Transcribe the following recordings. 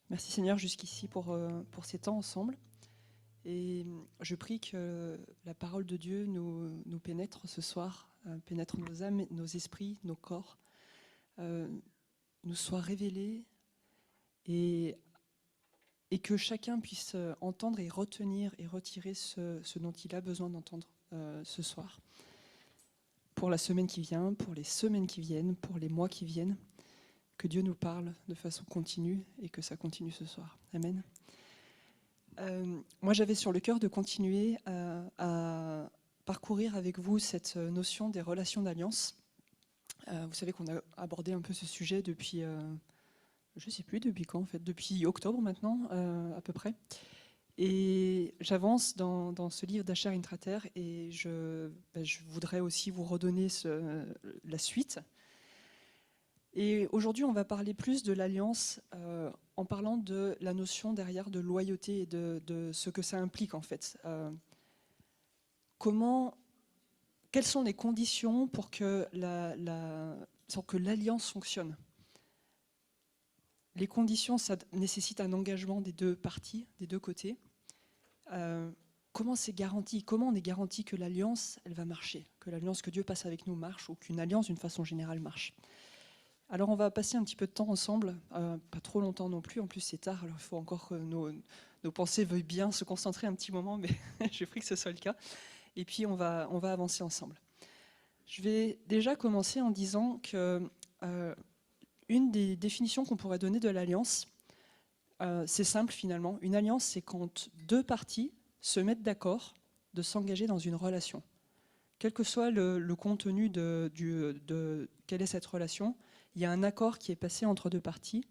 Merci Seigneur jusqu'ici pour ces temps ensemble. Et je prie que la parole de Dieu nous pénètre ce soir, pénètre nos âmes, nos esprits, nos corps, euh, nous soit révélée et, et que chacun puisse entendre et retenir et retirer ce dont il a besoin d'entendre ce soir. Pour la semaine qui vient, pour les semaines qui viennent, pour les mois qui viennent, que Dieu nous parle de façon continue et que ça continue ce soir. Amen. Moi, j'avais sur le cœur de continuer à parcourir avec vous cette notion des relations d'alliance. Vous savez qu'on a abordé un peu ce sujet depuis, je ne sais plus depuis quand en fait, depuis octobre maintenant à peu près. Et j'avance dans ce livre d'Asher Intrater et je voudrais aussi vous redonner la suite. Et aujourd'hui, on va parler plus de l'alliance en parlant de la notion derrière de loyauté et de ce que ça implique en fait. Quelles sont les conditions pour que l'alliance fonctionne? Les conditions, ça nécessite un engagement des deux parties, des deux côtés. Comment c'est garanti? Comment on est garanti que l'alliance, elle va marcher? Que l'alliance que Dieu passe avec nous marche, ou qu'une alliance, d'une façon générale, marche? Alors on va passer un petit peu de temps ensemble, pas trop longtemps non plus, en plus c'est tard, alors il faut encore que nos pensées veuillent bien se concentrer un petit moment, mais j'ai pris que ce soit le cas. Et puis on va avancer ensemble. Je vais déjà commencer en disant que une des définitions qu'on pourrait donner de l'alliance, c'est simple finalement. Une alliance, c'est quand deux parties se mettent d'accord de s'engager dans une relation. Quel que soit le contenu de quelle est cette relation, il y a un accord qui est passé entre deux parties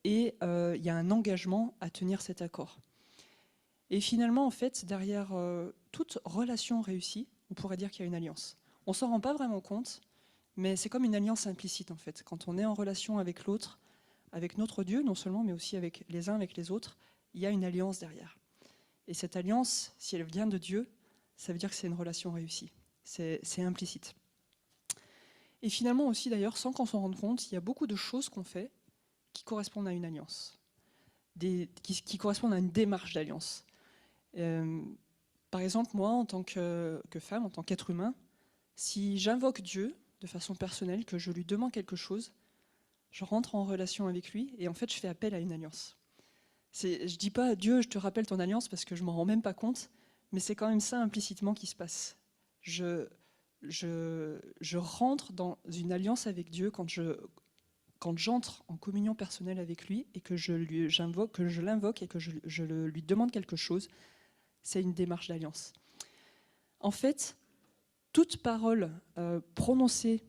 et il y a un engagement à tenir cet accord. Et finalement, en fait, derrière toute relation réussie, on pourrait dire qu'il y a une alliance. On ne s'en rend pas vraiment compte, mais c'est comme une alliance implicite, en fait. Quand on est en relation avec l'autre, avec notre Dieu, non seulement, mais aussi avec les uns avec les autres, il y a une alliance derrière. Et cette alliance, si elle vient de Dieu, ça veut dire que c'est une relation réussie. C'est implicite. Et finalement aussi, d'ailleurs, sans qu'on s'en rende compte, il y a beaucoup de choses qu'on fait qui correspondent à une alliance, qui correspondent à une démarche d'alliance. Par exemple, moi, en tant que femme, en tant qu'être humain, si j'invoque Dieu de façon personnelle, que je lui demande quelque chose, je rentre en relation avec lui et en fait, je fais appel à une alliance. Je ne dis pas Dieu, je te rappelle ton alliance parce que je ne m'en rends même pas compte, mais c'est quand même ça implicitement qui se passe. Je rentre dans une alliance avec Dieu quand j'entre en communion personnelle avec lui et que je l'invoque et que je lui demande quelque chose. C'est une démarche d'alliance. En fait, toute parole prononcée,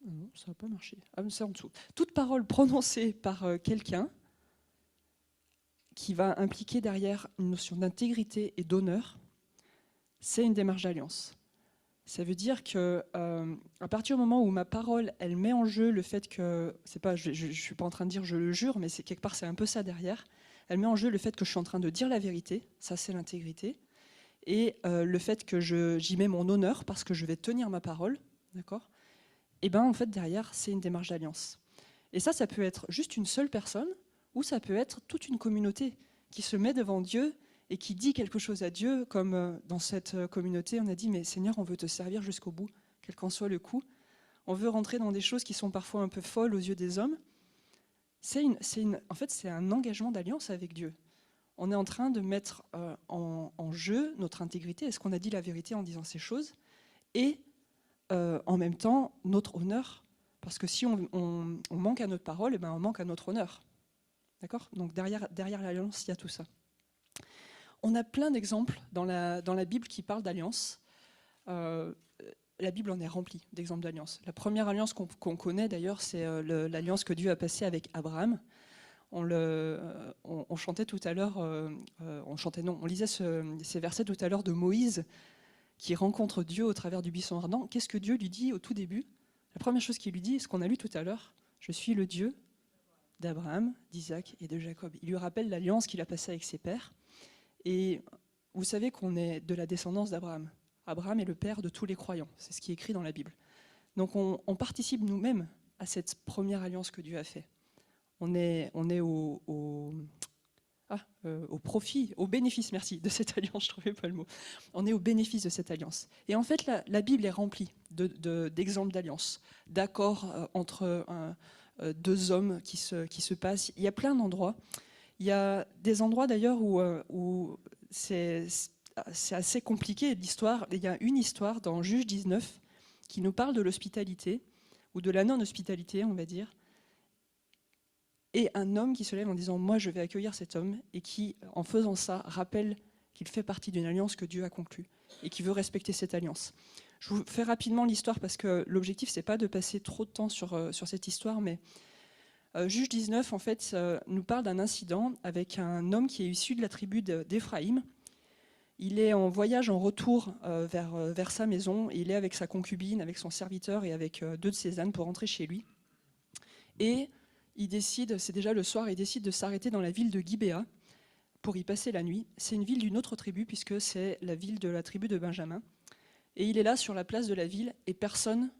non, ça va pas marcher. Ah, c'est en dessous. Toute parole prononcée par quelqu'un qui va impliquer derrière une notion d'intégrité et d'honneur, c'est une démarche d'alliance. Ça veut dire que à partir du moment où ma parole, elle met en jeu le fait que, c'est pas, je suis pas en train de dire je le jure, mais c'est quelque part c'est un peu ça derrière. Elle met en jeu le fait que je suis en train de dire la vérité, ça c'est l'intégrité, et le fait que j'y mets mon honneur parce que je vais tenir ma parole, d'accord. Et ben en fait derrière c'est une démarche d'alliance. Et ça peut être juste une seule personne, ou ça peut être toute une communauté qui se met devant Dieu et qui dit quelque chose à Dieu, comme dans cette communauté, on a dit, mais Seigneur, on veut te servir jusqu'au bout, quel qu'en soit le coût. On veut rentrer dans des choses qui sont parfois un peu folles aux yeux des hommes. En fait, c'est un engagement d'alliance avec Dieu. On est en train de mettre en jeu notre intégrité. Est-ce qu'on a dit la vérité en disant ces choses? Et en même temps, notre honneur. Parce que si on manque à notre parole, eh ben on manque à notre honneur. D'accord? Donc derrière l'alliance, il y a tout ça. On a plein d'exemples dans la Bible qui parlent d'alliance. La Bible en est remplie d'exemples d'alliance. La première alliance qu'on connaît d'ailleurs, c'est l'alliance que Dieu a passée avec Abraham. On chantait tout à l'heure, on lisait ces versets tout à l'heure de Moïse qui rencontre Dieu au travers du buisson ardent. Qu'est-ce que Dieu lui dit au tout début? La première chose qu'il lui dit, ce qu'on a lu tout à l'heure, je suis le Dieu d'Abraham, d'Isaac et de Jacob. Il lui rappelle l'alliance qu'il a passée avec ses pères. Et vous savez qu'on est de la descendance d'Abraham. Abraham est le père de tous les croyants. C'est ce qui est écrit dans la Bible. Donc on participe nous-mêmes à cette première alliance que Dieu a faite. on est au profit, au bénéfice, merci, de cette alliance, je ne trouvais pas le mot. On est au bénéfice de cette alliance. Et en fait, la Bible est remplie d'exemples d'alliances, d'accords entre deux hommes qui se passent. Il y a plein d'endroits. Il y a des endroits d'ailleurs où c'est assez compliqué l'histoire. Il y a une histoire dans Juge 19 qui nous parle de l'hospitalité, ou de la non-hospitalité, on va dire. Et un homme qui se lève en disant « moi je vais accueillir cet homme » et qui, en faisant ça, rappelle qu'il fait partie d'une alliance que Dieu a conclue et qui veut respecter cette alliance. Je vous fais rapidement l'histoire parce que l'objectif c'est pas de passer trop de temps sur cette histoire, mais Juge 19 en fait nous parle d'un incident avec un homme qui est issu de la tribu d'Éphraïm. Il est en voyage en retour vers sa maison et il est avec sa concubine, avec son serviteur et avec deux de ses ânes pour rentrer chez lui. Et il décide, c'est déjà le soir, il décide de s'arrêter dans la ville de Gibéa pour y passer la nuit. C'est une ville d'une autre tribu puisque c'est la ville de la tribu de Benjamin. Et il est là sur la place de la ville et personne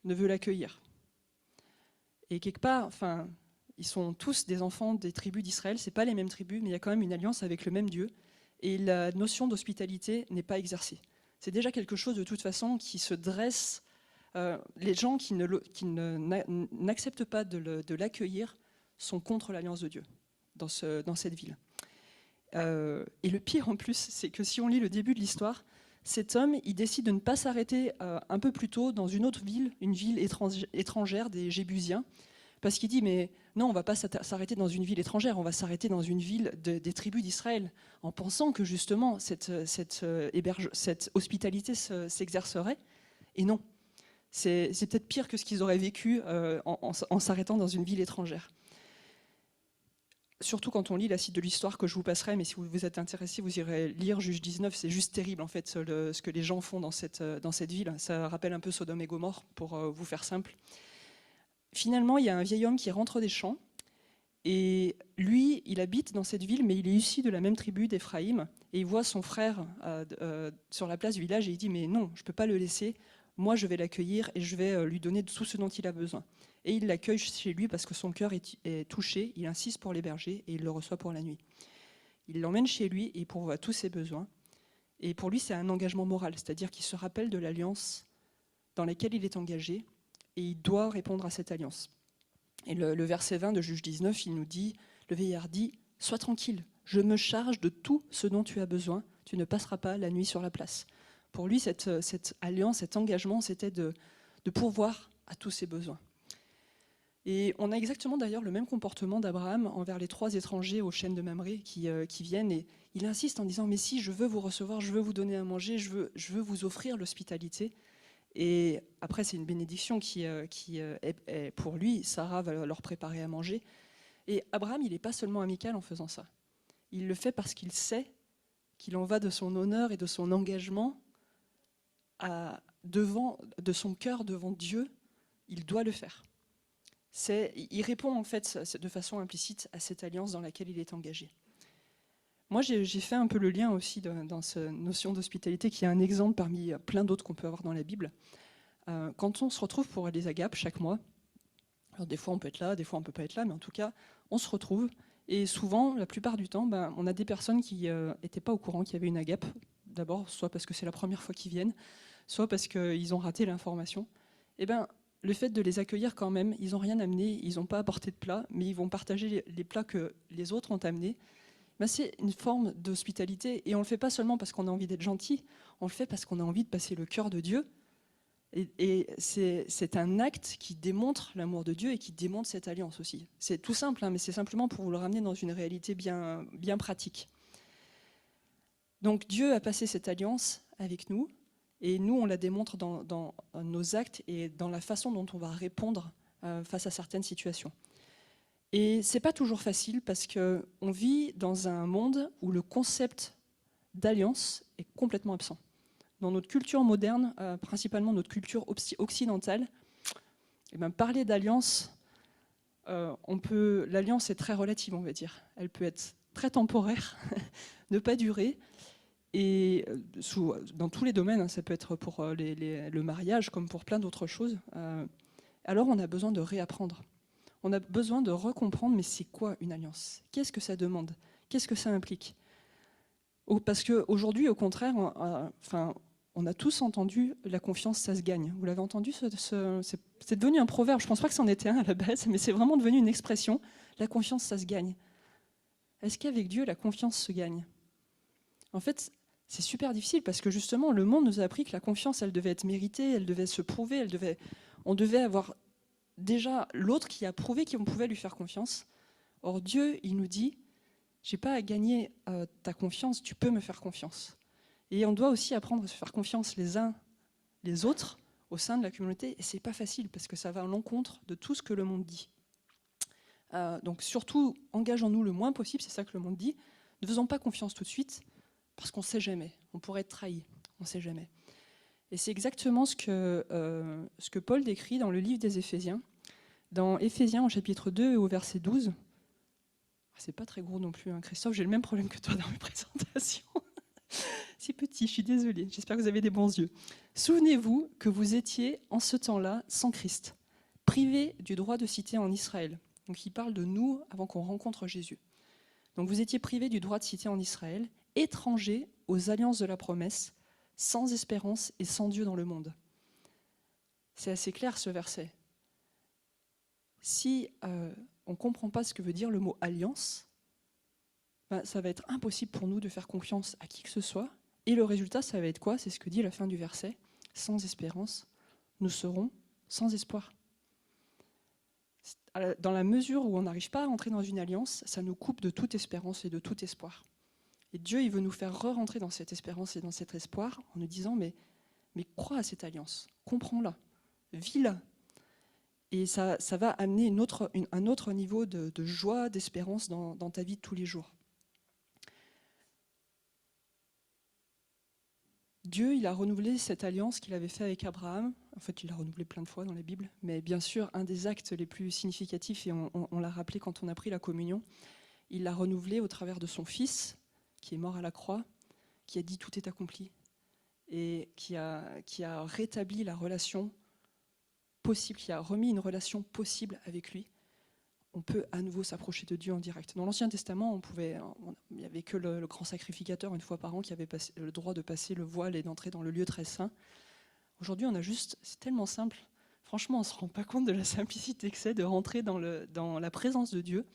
ne veut l'accueillir. Et quelque part, enfin, ils sont tous des enfants des tribus d'Israël, c'est pas les mêmes tribus, mais il y a quand même une alliance avec le même Dieu. Et la notion d'hospitalité n'est pas exercée. C'est déjà quelque chose de toute façon qui se dresse. Les gens qui n'acceptent pas de l'accueillir sont contre l'alliance de Dieu dans cette ville. Et le pire en plus, c'est que si on lit le début de l'histoire, cet homme, il décide de ne pas s'arrêter un peu plus tôt dans une autre ville, une ville étrangère des Jébusiens, parce qu'il dit, mais non, on ne va pas s'arrêter dans une ville étrangère, on va s'arrêter dans une ville des tribus d'Israël, en pensant que justement cette hospitalité s'exercerait. Et non, c'est peut-être pire que ce qu'ils auraient vécu en s'arrêtant dans une ville étrangère. Surtout quand on lit la suite de l'histoire que je vous passerai, mais si vous êtes intéressé, vous irez lire Juge 19, c'est juste terrible en fait ce que les gens font dans cette ville. Ça rappelle un peu Sodome et Gomorrhe, pour vous faire simple. Finalement, il y a un vieil homme qui rentre des champs, et lui, il habite dans cette ville, mais il est issu de la même tribu d'Éphraïm, et il voit son frère sur la place du village, et il dit « mais non, je ne peux pas le laisser, moi je vais l'accueillir et je vais lui donner tout ce dont il a besoin ». Et il l'accueille chez lui parce que son cœur est touché, il insiste pour l'héberger et il le reçoit pour la nuit. Il l'emmène chez lui et il pourvoit tous ses besoins. Et pour lui, c'est un engagement moral, c'est-à-dire qu'il se rappelle de l'alliance dans laquelle il est engagé et il doit répondre à cette alliance. Et le verset 20 de Juge 19, il nous dit, le vieillard dit « Sois tranquille, je me charge de tout ce dont tu as besoin, tu ne passeras pas la nuit sur la place. » Pour lui, cette alliance, cet engagement, c'était de pourvoir à tous ses besoins. Et on a exactement d'ailleurs le même comportement d'Abraham envers les 3 étrangers aux chênes de Mamré qui viennent, et il insiste en disant « mais si, je veux vous recevoir, je veux vous donner à manger, je veux vous offrir l'hospitalité ». Et après, c'est une bénédiction qui est pour lui. Sarah va leur préparer à manger. Et Abraham, il n'est pas seulement amical en faisant ça. Il le fait parce qu'il sait qu'il en va de son honneur et de son engagement de son cœur devant Dieu. Il doit le faire. Il répond en fait de façon implicite à cette alliance dans laquelle il est engagé. Moi, j'ai fait un peu le lien aussi dans cette notion d'hospitalité, qui est un exemple parmi plein d'autres qu'on peut avoir dans la Bible. Quand on se retrouve pour les agapes chaque mois, alors des fois on peut être là, des fois on ne peut pas être là, mais en tout cas, on se retrouve. Et souvent, la plupart du temps, on a des personnes qui n'étaient pas au courant qu'il y avait une agape. D'abord, soit parce que c'est la première fois qu'ils viennent, soit parce qu'ils ont raté l'information. Et le fait de les accueillir quand même, ils n'ont rien amené, ils n'ont pas apporté de plats, mais ils vont partager les plats que les autres ont amenés. C'est une forme d'hospitalité, et on ne le fait pas seulement parce qu'on a envie d'être gentil, on le fait parce qu'on a envie de passer le cœur de Dieu, et c'est un acte qui démontre l'amour de Dieu et qui démontre cette alliance aussi. C'est tout simple, mais c'est simplement pour vous le ramener dans une réalité bien, bien pratique. Donc Dieu a passé cette alliance avec nous, et nous on la démontre dans nos actes et dans la façon dont on va répondre face à certaines situations. Et c'est pas toujours facile parce qu'on vit dans un monde où le concept d'alliance est complètement absent. Dans notre culture moderne, principalement notre culture occidentale, parler d'alliance, l'alliance est très relative, on va dire. Elle peut être très temporaire, ne pas durer, et dans tous les domaines, ça peut être pour le mariage comme pour plein d'autres choses. Alors on a besoin de réapprendre. on a besoin de recomprendre, mais c'est quoi une alliance? Qu'est-ce que ça demande? Qu'est-ce que ça implique? Parce qu'aujourd'hui, au contraire, on a tous entendu la confiance, ça se gagne. Vous l'avez entendu, c'est devenu un proverbe. Je ne pense pas que c'en était un à la base, mais c'est vraiment devenu une expression. La confiance, ça se gagne. Est-ce qu'avec Dieu, la confiance se gagne? En fait, c'est super difficile parce que justement, le monde nous a appris que la confiance, elle devait être méritée, elle devait se prouver, on devait avoir déjà l'autre qui a prouvé qu'on pouvait lui faire confiance. Or, Dieu, il nous dit, j'ai pas à gagner ta confiance, tu peux me faire confiance. Et on doit aussi apprendre à se faire confiance les uns les autres au sein de la communauté, et c'est pas facile parce que ça va à l'encontre de tout ce que le monde dit. Donc surtout, engageons-nous le moins possible, c'est ça que le monde dit. Ne faisons pas confiance tout de suite, parce qu'on ne sait jamais. On pourrait être trahi, on ne sait jamais. Et c'est exactement ce que Paul décrit dans le livre des Éphésiens. Dans Éphésiens, au chapitre 2 et au verset 12, c'est pas très gros non plus, hein, Christophe, j'ai le même problème que toi dans mes présentations. C'est petit, je suis désolée, j'espère que vous avez des bons yeux. Souvenez-vous que vous étiez en ce temps-là sans Christ, privés du droit de cité en Israël. Donc il parle de nous avant qu'on rencontre Jésus. Donc vous étiez privés du droit de cité en Israël, étrangers aux alliances de la promesse, sans espérance et sans Dieu dans le monde. C'est assez clair ce verset. Si on ne comprend pas ce que veut dire le mot alliance, ça va être impossible pour nous de faire confiance à qui que ce soit. Et le résultat, ça va être quoi? C'est ce que dit la fin du verset. Sans espérance, nous serons sans espoir. Dans la mesure où on n'arrive pas à rentrer dans une alliance, ça nous coupe de toute espérance et de tout espoir. Et Dieu, il veut nous faire re-rentrer dans cette espérance et dans cet espoir en nous disant, mais crois à cette alliance, comprends-la, vis-la. Et ça va amener un autre niveau de joie, d'espérance dans ta vie de tous les jours. Dieu, il a renouvelé cette alliance qu'il avait faite avec Abraham. En fait, il l'a renouvelée plein de fois dans la Bible. Mais bien sûr, un des actes les plus significatifs, et on l'a rappelé quand on a pris la communion, il l'a renouvelé au travers de son Fils, qui est mort à la croix, qui a dit « tout est accompli » et qui a rétabli la relation possible, qui a remis une relation possible avec lui. On peut à nouveau s'approcher de Dieu en direct. Dans l'Ancien Testament, il n'y avait que le grand sacrificateur une fois par an qui avait le droit de passer le voile et d'entrer dans le lieu très saint. Aujourd'hui, c'est tellement simple. Franchement, on ne se rend pas compte de la simplicité que c'est de rentrer dans la présence de Dieu.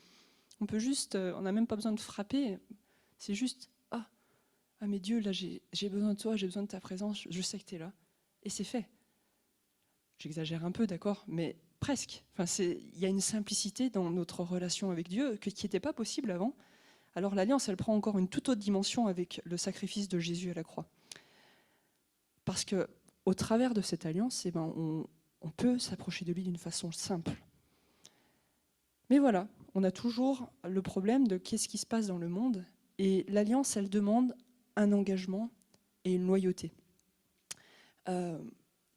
On n'a même pas besoin de frapper. C'est juste, ah mais Dieu, là j'ai besoin de toi, j'ai besoin de ta présence, je sais que tu es là. Et c'est fait. J'exagère un peu, d'accord, mais presque. Il y a une simplicité dans notre relation avec Dieu qui n'était pas possible avant. Alors l'alliance, elle prend encore une toute autre dimension avec le sacrifice de Jésus à la croix. Parce qu'au travers de cette alliance, on peut s'approcher de lui d'une façon simple. Mais voilà, on a toujours le problème de qu'est-ce qui se passe dans le monde. Et l'alliance, elle demande un engagement et une loyauté.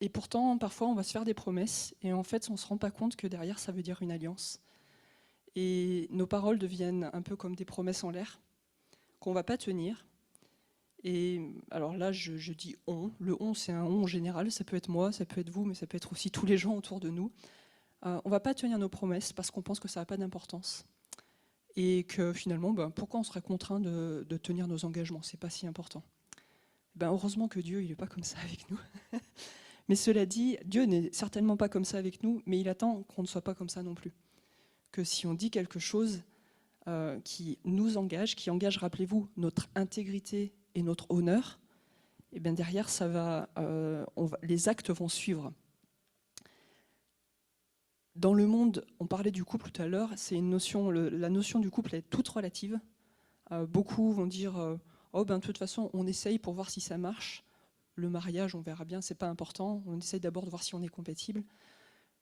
Et pourtant, parfois, on va se faire des promesses et en fait, on ne se rend pas compte que derrière, ça veut dire une alliance. Et nos paroles deviennent un peu comme des promesses en l'air, qu'on ne va pas tenir. Et alors là, je dis « on ». Le « on », c'est un « on » général. Ça peut être moi, ça peut être vous, mais ça peut être aussi tous les gens autour de nous. On ne va pas tenir nos promesses parce qu'on pense que ça n'a pas d'importance. Et que finalement, pourquoi on serait contraint de tenir nos engagements? Ce n'est pas si important. Heureusement que Dieu, il n'est pas comme ça avec nous. Mais cela dit, Dieu n'est certainement pas comme ça avec nous, mais il attend qu'on ne soit pas comme ça non plus. Que si on dit quelque chose qui nous engage, qui engage, rappelez-vous, notre intégrité et notre honneur, et bien derrière, les actes vont suivre. Dans le monde, on parlait du couple tout à l'heure, la notion du couple est toute relative. Beaucoup vont dire de toute façon, on essaye pour voir si ça marche. Le mariage, on verra bien, c'est pas important. On essaye d'abord de voir si on est compatible.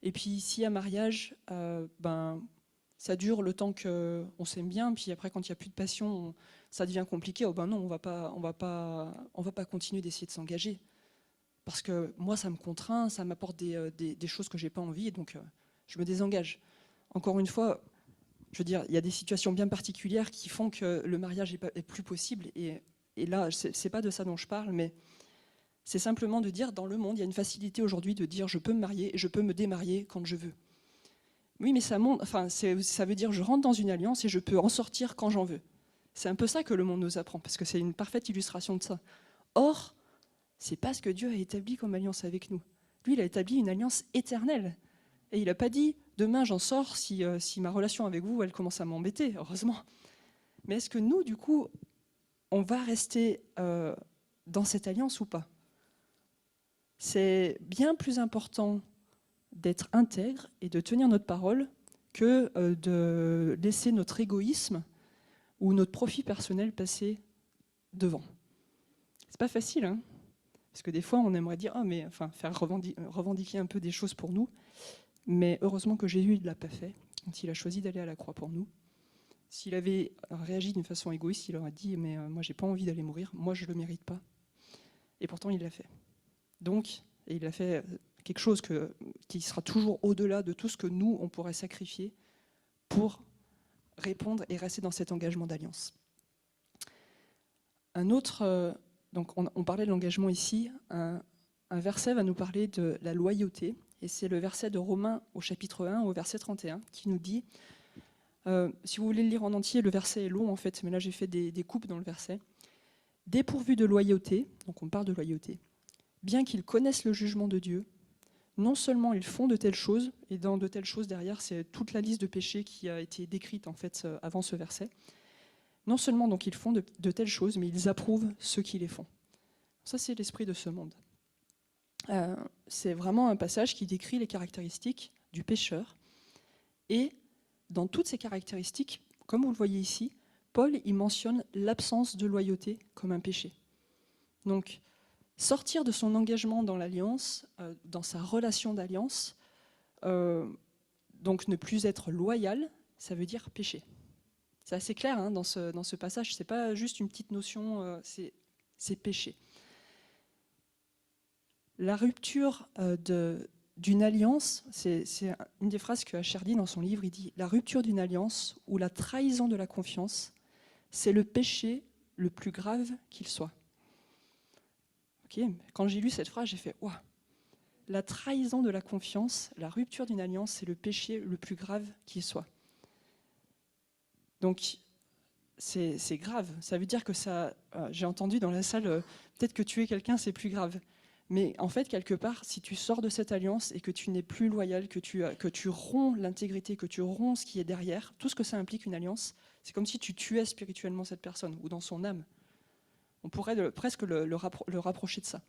Et puis, s'il y a mariage, ça dure le temps qu'on s'aime bien. Puis après, quand il n'y a plus de passion, ça devient compliqué. Non, on va pas continuer d'essayer de s'engager. Parce que moi, ça me contraint, ça m'apporte des choses que j'ai pas envie, et donc je me désengage. Encore une fois, je veux dire, il y a des situations bien particulières qui font que le mariage est plus possible. Et là, c'est pas de ça dont je parle, mais c'est simplement de dire, dans le monde, il y a une facilité aujourd'hui de dire je peux me marier et je peux me démarier quand je veux. Oui, mais ça veut dire je rentre dans une alliance et je peux en sortir quand j'en veux. C'est un peu ça que le monde nous apprend, parce que c'est une parfaite illustration de ça. Or, c'est pas ce que Dieu a établi comme alliance avec nous. Lui, il a établi une alliance éternelle. Et il n'a pas dit « demain j'en sors si ma relation avec vous, elle commence à m'embêter », heureusement. Mais est-ce que nous, du coup, on va rester dans cette alliance ou pas? C'est bien plus important d'être intègre et de tenir notre parole que de laisser notre égoïsme ou notre profit personnel passer devant. C'est pas facile, hein, parce que des fois on aimerait dire faire revendiquer un peu des choses pour nous, mais heureusement que Jésus ne l'a pas fait quand il a choisi d'aller à la croix pour nous. S'il avait réagi d'une façon égoïste, il aurait dit mais moi j'ai pas envie d'aller mourir, moi je le mérite pas. Et pourtant il l'a fait. Donc, et il a fait quelque chose qui sera toujours au-delà de tout ce que nous on pourrait sacrifier pour répondre et rester dans cet engagement d'alliance. Un autre, donc on parlait de l'engagement ici, un verset va nous parler de la loyauté, et c'est le verset de Romains au chapitre 1, au verset 31, qui nous dit, si vous voulez le lire en entier, le verset est long en fait, mais là j'ai fait des coupes dans le verset. Dépourvus de loyauté, donc on parle de loyauté, bien qu'ils connaissent le jugement de Dieu, non seulement ils font de telles choses, et dans de telles choses derrière, c'est toute la liste de péchés qui a été décrite en fait avant ce verset. Non seulement donc ils font de telles choses, mais ils approuvent ceux qui les font. Ça, c'est l'esprit de ce monde. C'est vraiment un passage qui décrit les caractéristiques du pécheur. Et dans toutes ces caractéristiques, comme vous le voyez ici, Paul il mentionne l'absence de loyauté comme un péché. Donc, sortir de son engagement dans l'alliance, dans sa relation d'alliance, donc ne plus être loyal, ça veut dire pécher. C'est assez clair hein, dans ce passage, c'est pas juste une petite notion, c'est péché. La rupture d'une alliance, c'est une des phrases que Asher dit dans son livre, il dit « La rupture d'une alliance ou la trahison de la confiance, c'est le péché le plus grave qu'il soit. » Okay. Quand j'ai lu cette phrase, j'ai fait « Waouh !» La trahison de la confiance, la rupture d'une alliance, c'est le péché le plus grave qu'il soit. Donc, c'est grave. Ça veut dire que ça... j'ai entendu dans la salle, peut-être que tuer quelqu'un, c'est plus grave. Mais en fait, quelque part, si tu sors de cette alliance et que tu n'es plus loyal, que tu romps l'intégrité, que tu romps ce qui est derrière, tout ce que ça implique une alliance, c'est comme si tu tuais spirituellement cette personne, ou dans son âme. On pourrait presque le rapprocher de ça.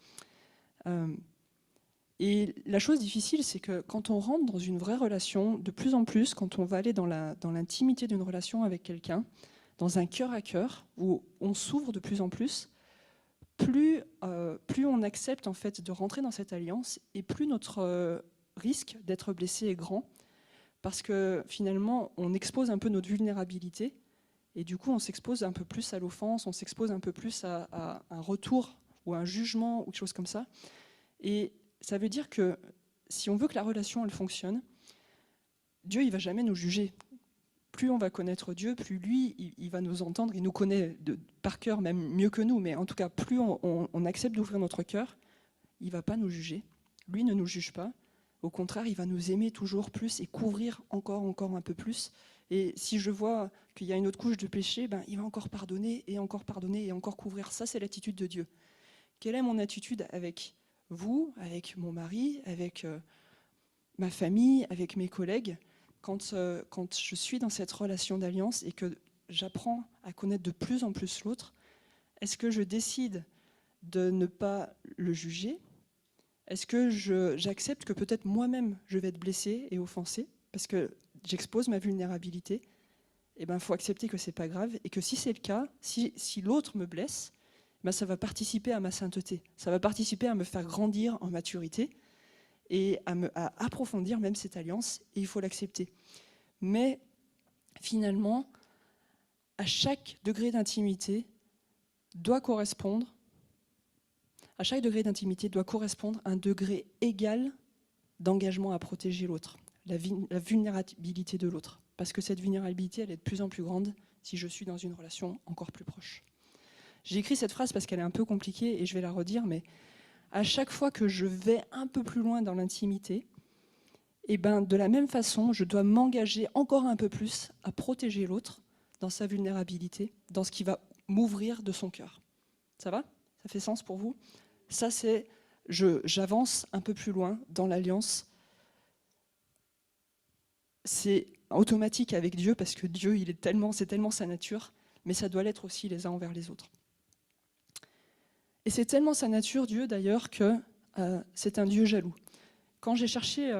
Et la chose difficile, c'est que quand on rentre dans une vraie relation, de plus en plus, quand on va aller dans l'intimité d'une relation avec quelqu'un, dans un cœur à cœur, où on s'ouvre de plus en plus, plus on accepte en fait de rentrer dans cette alliance, et plus notre risque d'être blessé est grand, parce que finalement, on expose un peu notre vulnérabilité, et du coup, on s'expose un peu plus à l'offense, on s'expose un peu plus à un retour, ou à un jugement, ou quelque chose comme ça. Et ça veut dire que si on veut que la relation elle fonctionne, Dieu il va jamais nous juger. Plus on va connaître Dieu, plus lui il va nous entendre, il nous connaît par cœur même mieux que nous, mais en tout cas plus on accepte d'ouvrir notre cœur, il va pas nous juger. Lui ne nous juge pas. Au contraire, il va nous aimer toujours plus et couvrir encore un peu plus. Et si je vois qu'il y a une autre couche de péché, il va encore pardonner et encore couvrir. Ça, c'est l'attitude de Dieu. Quelle est mon attitude avec vous, avec mon mari, avec ma famille, avec mes collègues, quand je suis dans cette relation d'alliance et que j'apprends à connaître de plus en plus l'autre, est-ce que je décide de ne pas le juger? Est-ce que j'accepte que peut-être moi-même je vais être blessé et offensé parce que j'expose ma vulnérabilité? Eh bien, il faut accepter que c'est pas grave et que si c'est le cas, si l'autre me blesse, ça va participer à ma sainteté, ça va participer à me faire grandir en maturité et à approfondir même cette alliance, et il faut l'accepter. Mais finalement, à chaque degré d'intimité doit correspondre un degré égal d'engagement à protéger l'autre, la vulnérabilité de l'autre. Parce que cette vulnérabilité, elle est de plus en plus grande si je suis dans une relation encore plus proche. J'ai écrit cette phrase parce qu'elle est un peu compliquée et je vais la redire, mais à chaque fois que je vais un peu plus loin dans l'intimité Et ben, de la même façon, je dois m'engager encore un peu plus à protéger l'autre dans sa vulnérabilité, dans ce qui va m'ouvrir de son cœur. Ça va? Ça fait sens pour vous? Ça, c'est, j'avance un peu plus loin dans l'alliance. C'est automatique avec Dieu parce que Dieu, c'est tellement sa nature, mais ça doit l'être aussi les uns envers les autres. Et c'est tellement sa nature, Dieu d'ailleurs, que c'est un Dieu jaloux. Quand j'ai cherché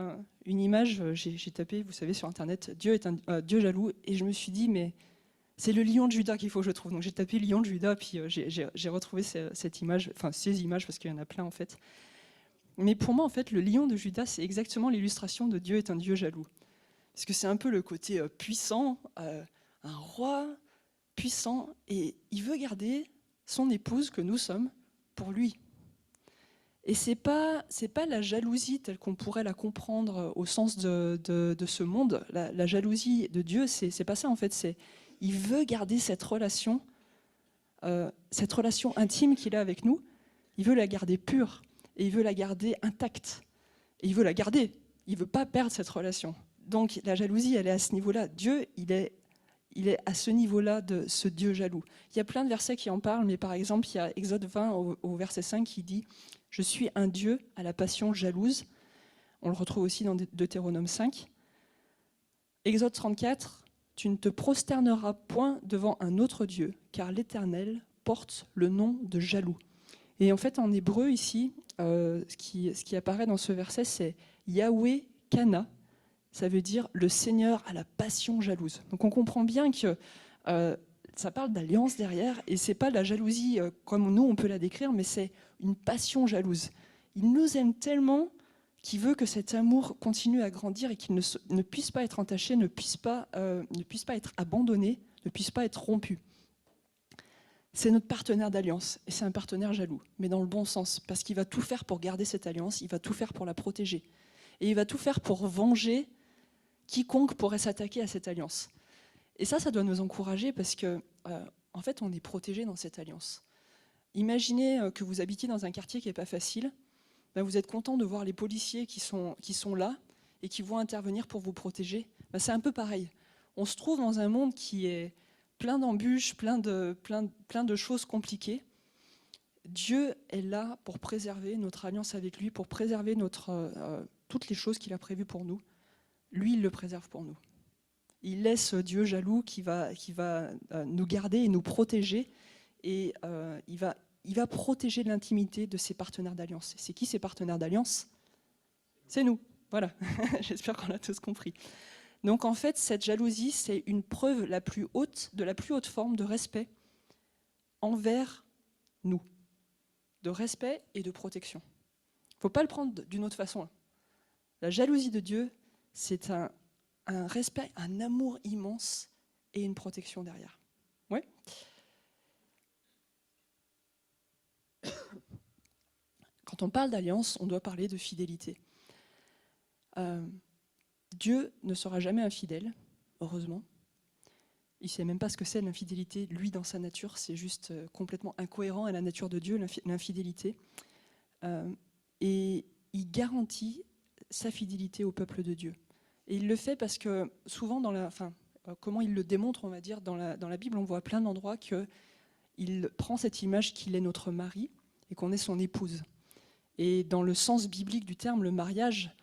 une image, j'ai tapé, vous savez, sur Internet, Dieu est un Dieu jaloux, et je me suis dit, mais c'est le lion de Juda qu'il faut que je trouve. Donc j'ai tapé lion de Juda, puis j'ai retrouvé cette image, enfin ces images, parce qu'il y en a plein en fait. Mais pour moi, en fait, le lion de Juda, c'est exactement l'illustration de Dieu est un Dieu jaloux. Parce que c'est un peu le côté puissant, un roi puissant, et il veut garder son épouse que nous sommes pour lui. Et c'est pas la jalousie telle qu'on pourrait la comprendre au sens de ce monde. La jalousie de Dieu, c'est pas ça en fait. Il veut garder cette relation intime qu'il a avec nous. Il veut la garder pure et il veut la garder intacte. Et il veut la garder. Il veut pas perdre cette relation. Donc la jalousie, elle est à ce niveau-là. Dieu, il est à ce niveau-là de ce Dieu jaloux. Il y a plein de versets qui en parlent, mais par exemple, il y a Exode 20 au verset 5 qui dit « Je suis un Dieu à la passion jalouse ». On le retrouve aussi dans Deutéronome 5. Exode 34 « Tu ne te prosterneras point devant un autre Dieu, car l'Éternel porte le nom de jaloux ». Et en fait, en hébreu, ici, ce qui apparaît dans ce verset, c'est « Yahweh Kana ». Ça veut dire le Seigneur à la passion jalouse. Donc on comprend bien que ça parle d'alliance derrière, et c'est pas la jalousie comme nous on peut la décrire, mais c'est une passion jalouse. Il nous aime tellement qu'il veut que cet amour continue à grandir et qu'il ne puisse pas être entaché, ne puisse pas être abandonné, ne puisse pas être rompu. C'est notre partenaire d'alliance, et c'est un partenaire jaloux, mais dans le bon sens, parce qu'il va tout faire pour garder cette alliance, il va tout faire pour la protéger, et il va tout faire pour venger quiconque pourrait s'attaquer à cette alliance. Et ça doit nous encourager parce que, en fait, on est protégé dans cette alliance. Imaginez que vous habitiez dans un quartier qui n'est pas facile. Ben vous êtes content de voir les policiers qui sont là et qui vont intervenir pour vous protéger. Ben c'est un peu pareil. On se trouve dans un monde qui est plein d'embûches, plein de choses compliquées. Dieu est là pour préserver notre alliance avec lui, pour préserver toutes les choses qu'il a prévues pour nous. Lui, il le préserve pour nous. Il laisse Dieu jaloux qui va nous garder et nous protéger. Et il va protéger l'intimité de ses partenaires d'alliance. C'est qui ces partenaires d'alliance? C'est nous. Voilà. J'espère qu'on a tous compris. Donc en fait, cette jalousie, c'est une preuve de la plus haute forme de respect envers nous. De respect et de protection. Il ne faut pas le prendre d'une autre façon. La jalousie de Dieu, c'est un respect, un amour immense et une protection derrière. Ouais. Quand on parle d'alliance, on doit parler de fidélité. Dieu ne sera jamais infidèle, heureusement. Il ne sait même pas ce que c'est l'infidélité, lui, dans sa nature. C'est juste complètement incohérent à la nature de Dieu, l'infidélité. Et il garantit sa fidélité au peuple de Dieu. Et il le fait parce que souvent, comment il le démontre, on va dire, dans la Bible, on voit plein d'endroits qu'il prend cette image qu'il est notre mari et qu'on est son épouse. Et dans le sens biblique du terme, le mariage,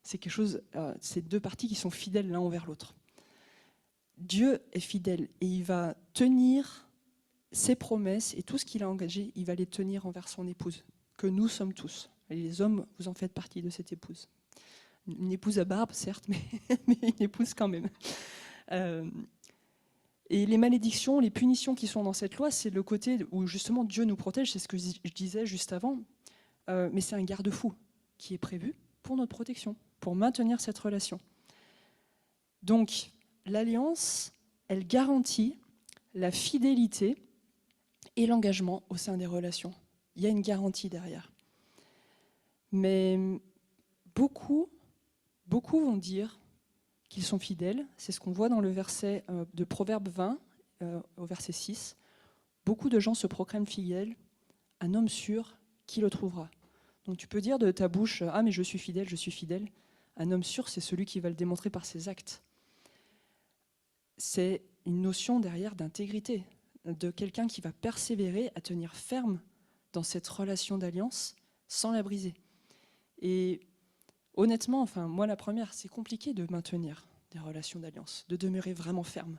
c'est quelque chose, c'est deux parties qui sont fidèles l'un envers l'autre. Dieu est fidèle et il va tenir ses promesses et tout ce qu'il a engagé, il va les tenir envers son épouse, que nous sommes tous. Et les hommes, vous en faites partie de cette épouse. Une épouse à barbe, certes, mais une épouse quand même. Et les malédictions, les punitions qui sont dans cette loi, c'est le côté où justement Dieu nous protège, c'est ce que je disais juste avant, mais c'est un garde-fou qui est prévu pour notre protection, pour maintenir cette relation. Donc, l'alliance, elle garantit la fidélité et l'engagement au sein des relations. Il y a une garantie derrière. Mais beaucoup vont dire qu'ils sont fidèles. C'est ce qu'on voit dans le verset de Proverbe 20, au verset 6. Beaucoup de gens se proclament fidèles. Un homme sûr, qui le trouvera? Donc tu peux dire de ta bouche « Ah, mais je suis fidèle ». Un homme sûr, c'est celui qui va le démontrer par ses actes. C'est une notion derrière d'intégrité, de quelqu'un qui va persévérer à tenir ferme dans cette relation d'alliance sans la briser. Et honnêtement, moi la première, c'est compliqué de maintenir des relations d'alliance, de demeurer vraiment ferme.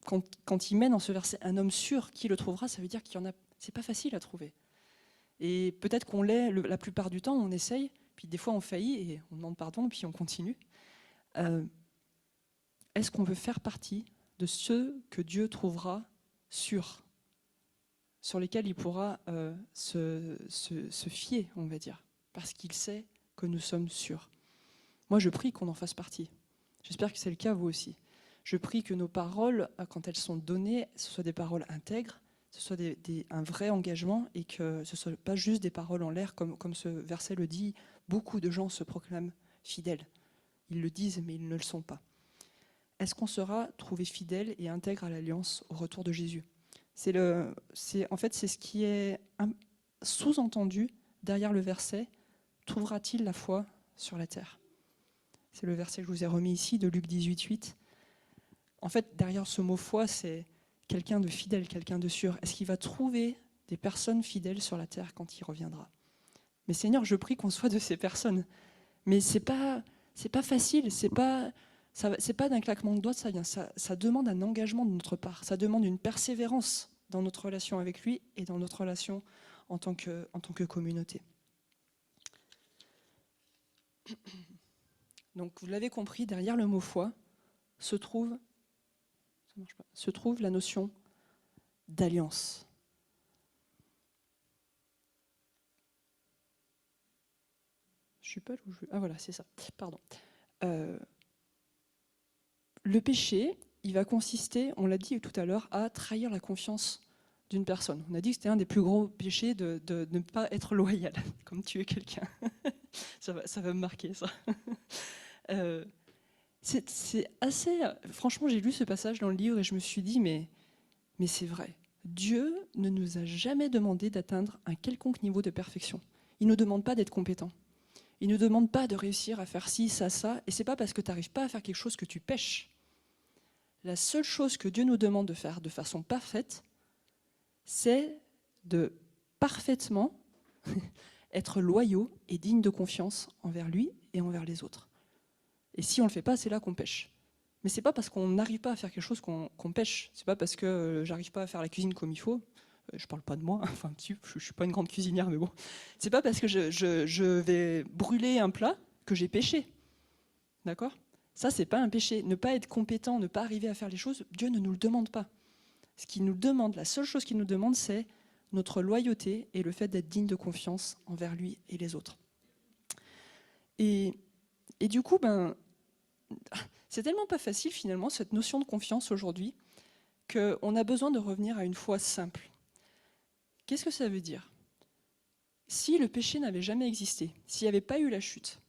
Quand il met dans ce verset un homme sûr, qui le trouvera, ça veut dire qu'il y en a. C'est pas facile à trouver. Et peut-être qu'on l'est la plupart du temps, on essaye, puis des fois on faillit et on demande pardon, puis on continue. Est-ce qu'on veut faire partie de ceux que Dieu trouvera sûrs, sur lesquels il pourra se fier, on va dire, parce qu'il sait que nous sommes sûrs? Moi, je prie qu'on en fasse partie. J'espère que c'est le cas, vous aussi. Je prie que nos paroles, quand elles sont données, ce soient des paroles intègres, ce soit un vrai engagement et que ce ne soit pas juste des paroles en l'air, comme ce verset le dit. Beaucoup de gens se proclament fidèles. Ils le disent, mais ils ne le sont pas. Est-ce qu'on sera trouvé fidèle et intègre à l'alliance au retour de Jésus? C'est ce qui est sous-entendu derrière le verset. Trouvera-t-il la foi sur la terre? C'est le verset que je vous ai remis ici de Luc 18:8. En fait, derrière ce mot foi, c'est quelqu'un de fidèle, quelqu'un de sûr. Est-ce qu'il va trouver des personnes fidèles sur la terre quand il reviendra? Mais Seigneur, je prie qu'on soit de ces personnes. Mais c'est pas facile, c'est pas d'un claquement de doigts, ça vient. Ça demande un engagement de notre part, ça demande une persévérance dans notre relation avec lui et dans notre relation en tant que communauté. Donc vous l'avez compris, derrière le mot foi se trouve la notion d'alliance. Je suis pas où je veux. Ah voilà, c'est ça. Pardon. Le péché, il va consister, on l'a dit tout à l'heure, à trahir la confiance d'une personne. On a dit que c'était un des plus gros péchés de ne pas être loyal, comme tuer quelqu'un. ça va me marquer, ça. C'est assez... Franchement, j'ai lu ce passage dans le livre et je me suis dit, mais c'est vrai. Dieu ne nous a jamais demandé d'atteindre un quelconque niveau de perfection. Il ne nous demande pas d'être compétent. Il ne nous demande pas de réussir à faire ci, ça, ça. Et c'est pas parce que tu n'arrives pas à faire quelque chose que tu pèches. La seule chose que Dieu nous demande de faire de façon parfaite, c'est de parfaitement être loyaux et dignes de confiance envers lui et envers les autres. Et si on ne le fait pas, c'est là qu'on pêche. Mais c'est pas parce qu'on n'arrive pas à faire quelque chose qu'on pêche. C'est pas parce que j'arrive pas à faire la cuisine comme il faut. Je parle pas de moi, enfin, je suis pas une grande cuisinière, mais bon. C'est pas parce que je vais brûler un plat que j'ai péché. D'accord ? Ça, c'est pas un péché. Ne pas être compétent, ne pas arriver à faire les choses, Dieu ne nous le demande pas. Ce qu'il nous demande, la seule chose qu'il nous demande, c'est notre loyauté et le fait d'être digne de confiance envers lui et les autres. Et du coup, c'est tellement pas facile finalement, cette notion de confiance aujourd'hui, qu'on a besoin de revenir à une foi simple. Qu'est-ce que ça veut dire ? Si le péché n'avait jamais existé, s'il n'y avait pas eu la chute,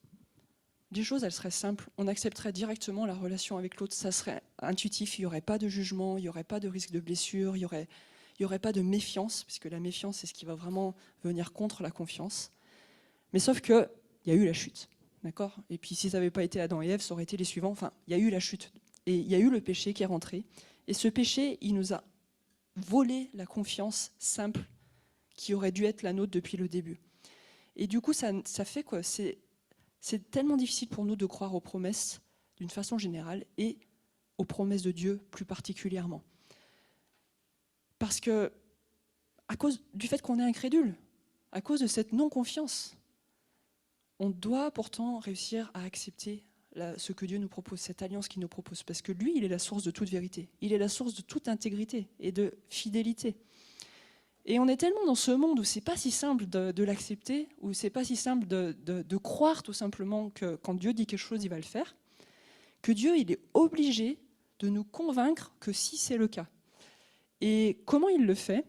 les choses, elles seraient simples. On accepterait directement la relation avec l'autre. Ça serait intuitif. Il n'y aurait pas de jugement, il n'y aurait pas de risque de blessure, il n'y aurait pas de méfiance, puisque la méfiance, c'est ce qui va vraiment venir contre la confiance. Mais sauf qu'il y a eu la chute. D'accord ? Et puis si ça n'avait pas été Adam et Ève, ça aurait été les suivants. Enfin, il y a eu la chute. Et il y a eu le péché qui est rentré. Et ce péché, il nous a volé la confiance simple qui aurait dû être la nôtre depuis le début. Et du coup, ça fait quoi ? C'est tellement difficile pour nous de croire aux promesses d'une façon générale et aux promesses de Dieu plus particulièrement. Parce que, à cause du fait qu'on est incrédule, à cause de cette non-confiance, on doit pourtant réussir à accepter ce que Dieu nous propose, cette alliance qu'il nous propose. Parce que lui, il est la source de toute vérité. Il est la source de toute intégrité et de fidélité. Et on est tellement dans ce monde où c'est pas si simple de l'accepter, où c'est pas si simple de croire tout simplement que quand Dieu dit quelque chose, il va le faire, que Dieu, il est obligé de nous convaincre que si c'est le cas. Et comment il le fait ?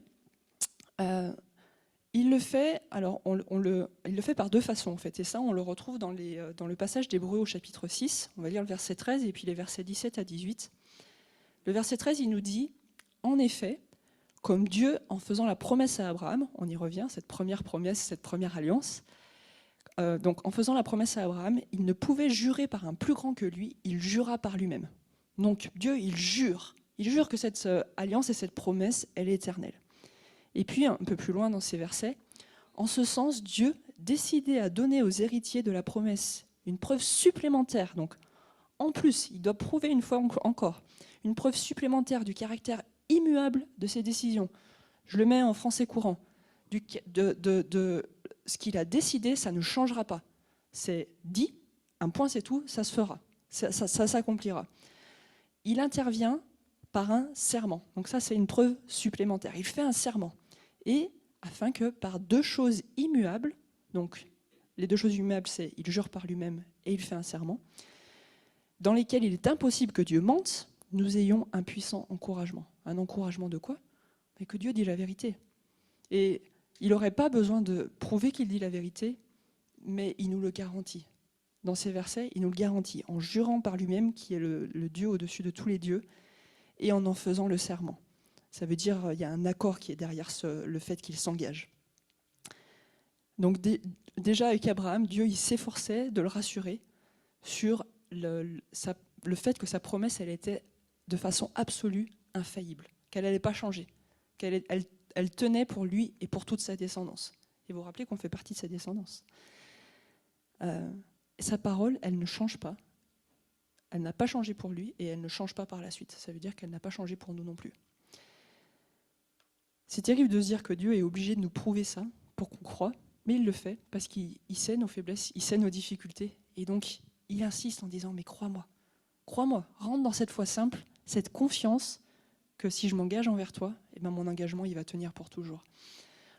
Il le fait, alors il le fait par deux façons en fait, et ça on le retrouve dans le passage d'Hébreux au chapitre 6, on va lire le verset 13 et puis les versets 17 à 18. Le verset 13, il nous dit, en effet, comme Dieu, en faisant la promesse à Abraham, on y revient, cette première promesse, cette première alliance, donc en faisant la promesse à Abraham, il ne pouvait jurer par un plus grand que lui, il jura par lui-même. Donc Dieu, il jure que cette alliance et cette promesse, elle est éternelle. Et puis un peu plus loin dans ces versets, en ce sens, Dieu décidait à donner aux héritiers de la promesse une preuve supplémentaire. Donc en plus, il doit prouver une fois encore, une preuve supplémentaire du caractère immuable de ses décisions. Je le mets en français courant. De ce qu'il a décidé, ça ne changera pas. C'est dit, un point c'est tout, ça se fera, ça s'accomplira. Il intervient par un serment. Donc ça, c'est une preuve supplémentaire. Il fait un serment. Et afin que par deux choses immuables, donc les deux choses immuables, c'est il jure par lui-même et il fait un serment, dans lesquels il est impossible que Dieu mente, nous ayons un puissant encouragement. Un encouragement de quoi? Mais que Dieu dit la vérité. Et il n'aurait pas besoin de prouver qu'il dit la vérité, mais il nous le garantit. Dans ces versets, il nous le garantit, en jurant par lui-même qui est le Dieu au-dessus de tous les dieux, et en faisant le serment. Ça veut dire qu'il y a un accord qui est derrière le fait qu'il s'engage. Donc déjà avec Abraham, Dieu il s'efforçait de le rassurer sur le fait que sa promesse elle était de façon absolue infaillible, qu'elle n'allait pas changer, qu'elle tenait pour lui et pour toute sa descendance. Et vous vous rappelez qu'on fait partie de sa descendance. Sa parole, elle ne change pas. Elle n'a pas changé pour lui et elle ne change pas par la suite. Ça veut dire qu'elle n'a pas changé pour nous non plus. C'est terrible de se dire que Dieu est obligé de nous prouver ça pour qu'on croie, mais il le fait parce qu'il sait nos faiblesses, il sait nos difficultés. Et donc, il insiste en disant, mais crois-moi, rentre dans cette foi simple, cette confiance que si je m'engage envers toi, eh ben mon engagement, il va tenir pour toujours.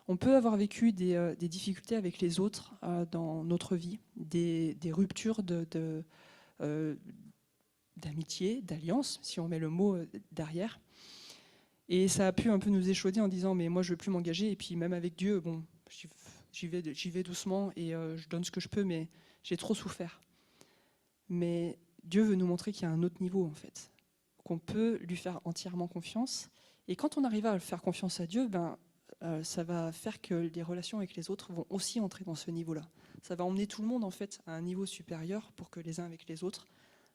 On peut avoir vécu des difficultés avec les autres dans notre vie, des ruptures d'amitié, d'alliance, si on met le mot derrière. Et ça a pu un peu nous échauder en disant mais moi je ne veux plus m'engager, et puis même avec Dieu, bon, j'y vais doucement et je donne ce que je peux, mais j'ai trop souffert. Mais Dieu veut nous montrer qu'il y a un autre niveau en fait, qu'on peut lui faire entièrement confiance. Et quand on arrive à faire confiance à Dieu, ça va faire que les relations avec les autres vont aussi entrer dans ce niveau-là. Ça va emmener tout le monde en fait à un niveau supérieur pour que les uns avec les autres,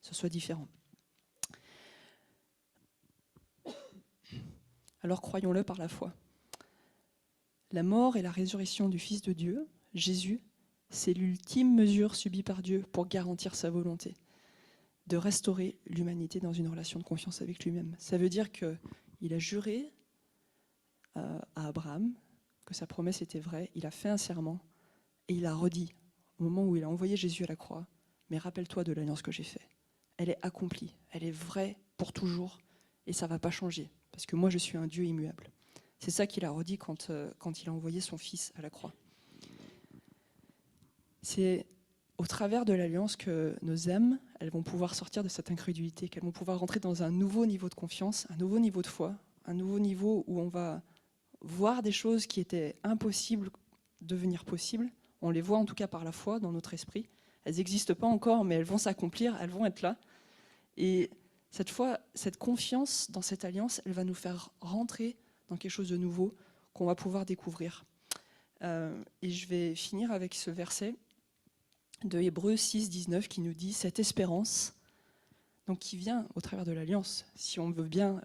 ce soit différent. Alors croyons-le par la foi. La mort et la résurrection du Fils de Dieu, Jésus, c'est l'ultime mesure subie par Dieu pour garantir sa volonté de restaurer l'humanité dans une relation de confiance avec lui-même. Ça veut dire qu'il a juré à Abraham que sa promesse était vraie, il a fait un serment et il a redit au moment où il a envoyé Jésus à la croix, mais rappelle-toi de l'alliance que j'ai faite. Elle est accomplie, elle est vraie pour toujours et ça ne va pas changer parce que moi je suis un Dieu immuable. C'est ça qu'il a redit quand il a envoyé son fils à la croix. C'est au travers de l'alliance que nos âmes, elles vont pouvoir sortir de cette incrédulité, qu'elles vont pouvoir rentrer dans un nouveau niveau de confiance, un nouveau niveau de foi, un nouveau niveau où on va voir des choses qui étaient impossibles devenir possibles. On les voit en tout cas par la foi dans notre esprit. Elles n'existent pas encore, mais elles vont s'accomplir, elles vont être là. Et cette foi, cette confiance dans cette alliance, elle va nous faire rentrer dans quelque chose de nouveau qu'on va pouvoir découvrir. Et je vais finir avec ce verset de Hébreux 6, 19 qui nous dit « Cette espérance », donc qui vient au travers de l'alliance, si on veut bien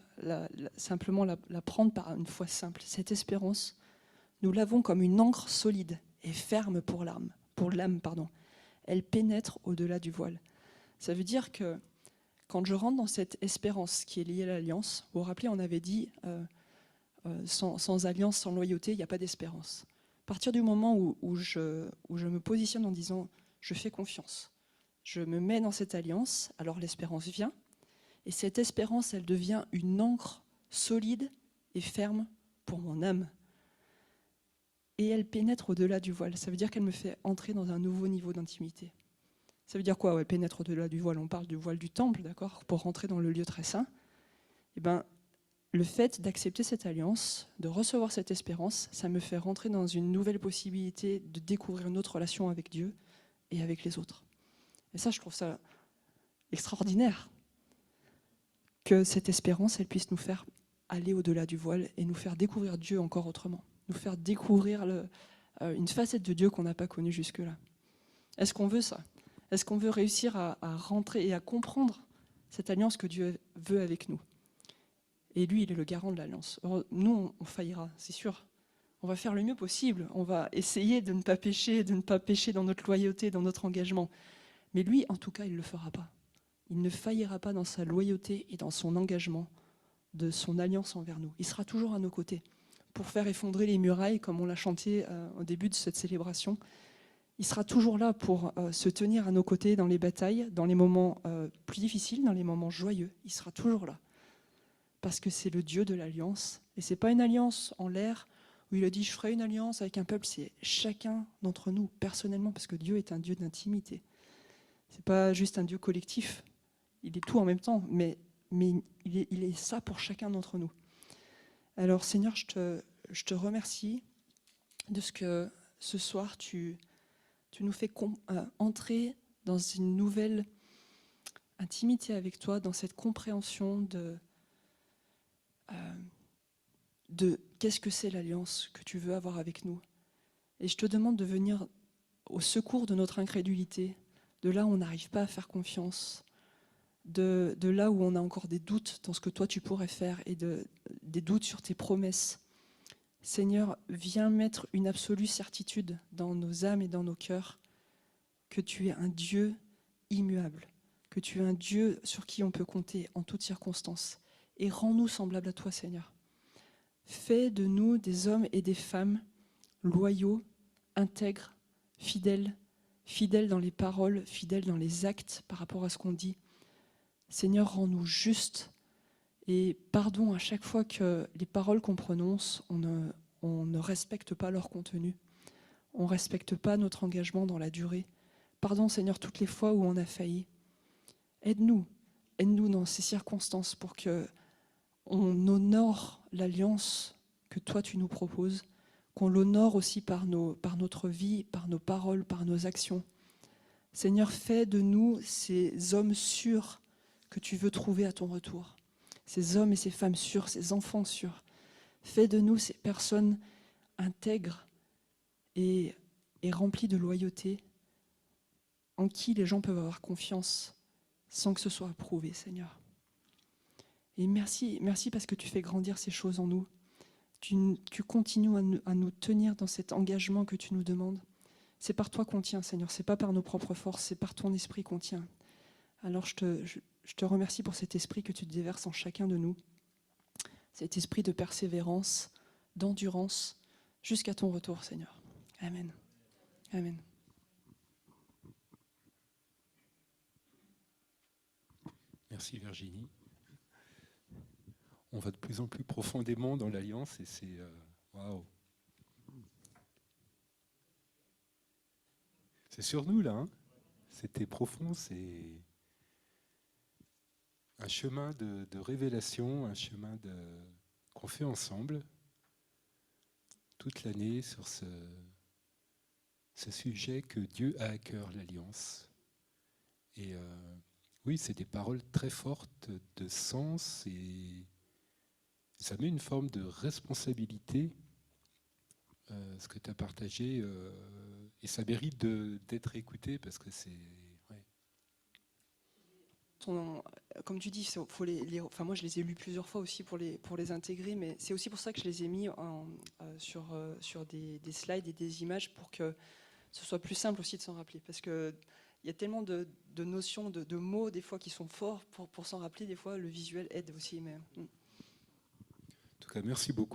simplement la prendre par une foi simple, cette espérance, nous l'avons comme une ancre solide et ferme pour l'âme. Elle pénètre au-delà du voile. Ça veut dire que quand je rentre dans cette espérance qui est liée à l'alliance, vous vous rappelez, on avait dit sans alliance, sans loyauté, il n'y a pas d'espérance. À partir du moment où je me positionne en disant je fais confiance, je me mets dans cette alliance, alors l'espérance vient, et cette espérance, elle devient une ancre solide et ferme pour mon âme. Et elle pénètre au-delà du voile. Ça veut dire qu'elle me fait entrer dans un nouveau niveau d'intimité. Ça veut dire quoi? Elle pénètre au-delà du voile. On parle du voile du temple, d'accord? Pour rentrer dans le lieu très saint. Eh ben, le fait d'accepter cette alliance, de recevoir cette espérance, ça me fait rentrer dans une nouvelle possibilité de découvrir une autre relation avec Dieu et avec les autres. Et ça, je trouve ça extraordinaire, que cette espérance, elle puisse nous faire aller au-delà du voile et nous faire découvrir Dieu encore autrement, nous faire découvrir une facette de Dieu qu'on n'a pas connue jusque-là. Est-ce qu'on veut ça? Est-ce qu'on veut réussir à rentrer et à comprendre cette alliance que Dieu veut avec nous? Et lui, il est le garant de l'alliance. Nous, on faillira, c'est sûr. On va faire le mieux possible. On va essayer de ne pas pécher dans notre loyauté, dans notre engagement. Mais lui, en tout cas, il ne le fera pas. Il ne faillira pas dans sa loyauté et dans son engagement de son alliance envers nous. Il sera toujours à nos côtés pour faire effondrer les murailles, comme on l'a chanté au début de cette célébration. Il sera toujours là pour se tenir à nos côtés dans les batailles, dans les moments plus difficiles, dans les moments joyeux. Il sera toujours là. Parce que c'est le Dieu de l'alliance. Et ce n'est pas une alliance en l'air où il a dit « je ferai une alliance avec un peuple ». C'est chacun d'entre nous, personnellement, parce que Dieu est un Dieu d'intimité. Ce n'est pas juste un Dieu collectif. Il est tout en même temps, mais il est ça pour chacun d'entre nous. Alors Seigneur, je te remercie de ce que ce soir, tu nous fais entrer dans une nouvelle intimité avec toi, dans cette compréhension de qu'est-ce que c'est l'alliance que tu veux avoir avec nous. Et je te demande de venir au secours de notre incrédulité, de là où on n'arrive pas à faire confiance, de là où on a encore des doutes dans ce que toi tu pourrais faire et des doutes sur tes promesses. Seigneur, viens mettre une absolue certitude dans nos âmes et dans nos cœurs que tu es un Dieu immuable, que tu es un Dieu sur qui on peut compter en toutes circonstances. Et rends-nous semblables à toi, Seigneur. Fais de nous des hommes et des femmes loyaux, intègres, fidèles dans les paroles, fidèles dans les actes par rapport à ce qu'on dit. Seigneur, rends-nous justes et pardon à chaque fois que les paroles qu'on prononce, on ne respecte pas leur contenu. On ne respecte pas notre engagement dans la durée. Pardon, Seigneur, toutes les fois où on a failli. Aide-nous dans ces circonstances pour que on honore l'alliance que toi tu nous proposes, qu'on l'honore aussi par notre vie, par nos paroles, par nos actions. Seigneur, fais de nous ces hommes sûrs que tu veux trouver à ton retour. Ces hommes et ces femmes sûrs, ces enfants sûrs. Fais de nous ces personnes intègres et remplies de loyauté, en qui les gens peuvent avoir confiance sans que ce soit approuvé, Seigneur. Et merci parce que tu fais grandir ces choses en nous. Tu continues à nous tenir dans cet engagement que tu nous demandes. C'est par toi qu'on tient, Seigneur. C'est pas par nos propres forces, c'est par ton esprit qu'on tient. Alors je te remercie pour cet esprit que tu déverses en chacun de nous. Cet esprit de persévérance, d'endurance, jusqu'à ton retour, Seigneur. Amen. Amen. Merci Virginie. On va de plus en plus profondément dans l'alliance et c'est waouh. C'est sur nous là, hein. C'était profond, c'est un chemin de révélation, un chemin qu'on fait ensemble toute l'année sur ce sujet que Dieu a à cœur, l'alliance. Et oui, c'est des paroles très fortes de sens et ça met une forme de responsabilité, ce que tu as partagé, et ça mérite d'être écouté parce que c'est... Ouais. Comme tu dis, faut moi je les ai lus plusieurs fois aussi pour les intégrer, mais c'est aussi pour ça que je les ai mis sur des slides et des images pour que ce soit plus simple aussi de s'en rappeler. Parce qu'il y a tellement de notions, de mots des fois qui sont forts pour s'en rappeler. Des fois, le visuel aide aussi. Mais... En tout cas, merci beaucoup.